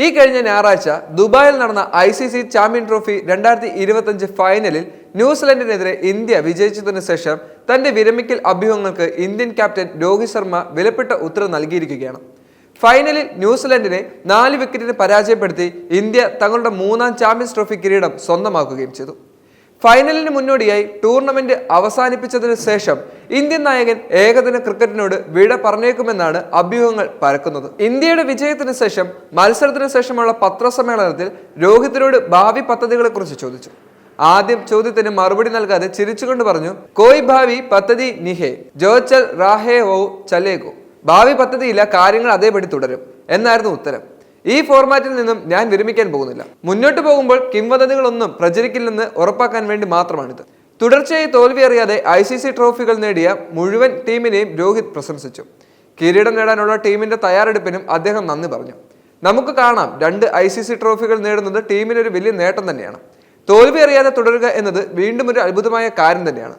ഈ കഴിഞ്ഞ ഞായറാഴ്ച ദുബായിൽ നടന്ന ICC ചാമ്പ്യൻ ട്രോഫി 2025 ഫൈനലിൽ ന്യൂസിലൻഡിനെതിരെ ഇന്ത്യ വിജയിച്ചതിനു ശേഷം തന്റെ വിരമിക്കൽ അഭ്യൂഹങ്ങൾക്ക് ഇന്ത്യൻ ക്യാപ്റ്റൻ രോഹിത് ശർമ്മ വിലപ്പെട്ട ഉത്തരം നൽകിയിരിക്കുകയാണ്. ഫൈനലിൽ ന്യൂസിലൻഡിനെ 4 വിക്കറ്റിന് പരാജയപ്പെടുത്തി ഇന്ത്യ തങ്ങളുടെ 3ാം ചാമ്പ്യൻസ് ട്രോഫി കിരീടം സ്വന്തമാക്കുകയും ചെയ്തു. ഫൈനലിന് മുന്നോടിയായി ടൂർണമെന്റ് അവസാനിപ്പിച്ചതിനു ശേഷം ഇന്ത്യൻ നായകൻ ഏകദിന ക്രിക്കറ്റിനോട് വിട പറഞ്ഞേക്കുമെന്നാണ് അഭ്യൂഹങ്ങൾ പരക്കുന്നത്. ഇന്ത്യയുടെ വിജയത്തിന് ശേഷം മത്സരത്തിന് ശേഷമുള്ള പത്രസമ്മേളനത്തിൽ രോഹിത്തിനോട് ഭാവി പദ്ധതികളെ കുറിച്ച് ചോദിച്ചു. ആദ്യം ചോദ്യത്തിന് മറുപടി നൽകാതെ ചിരിച്ചുകൊണ്ട് പറഞ്ഞു, കോയ് ഭാവി പദ്ധതി നിഹേ ജോച്ചൽ റാഹേ ഓ ചലേഗോ. ഭാവി പദ്ധതിയില്ല, കാര്യങ്ങൾ അതേപടി തുടരും എന്നായിരുന്നു ഉത്തരം. ഈ ഫോർമാറ്റിൽ നിന്നും ഞാൻ വിരമിക്കാൻ പോകുന്നില്ല. മുന്നോട്ട് പോകുമ്പോൾ കിംവദന്തികളൊന്നും പ്രചരിക്കില്ലെന്ന് ഉറപ്പാക്കാൻ വേണ്ടി മാത്രമാണിത്. തുടർച്ചയായി തോൽവി അറിയാതെ ICC ട്രോഫികൾ നേടിയ മുഴുവൻ ടീമിനെയും രോഹിത് പ്രശംസിച്ചു. കിരീടം നേടാനുള്ള ടീമിന്റെ തയ്യാറെടുപ്പിനും അദ്ദേഹം നന്ദി പറഞ്ഞു. നമുക്ക് കാണാം, 2 ICC ട്രോഫികൾ നേടുന്നത് ടീമിനൊരു വലിയ നേട്ടം തന്നെയാണ്. തോൽവി അറിയാതെ തുടരുക എന്നത് വീണ്ടും ഒരു അത്ഭുതമായ കാര്യം തന്നെയാണ്.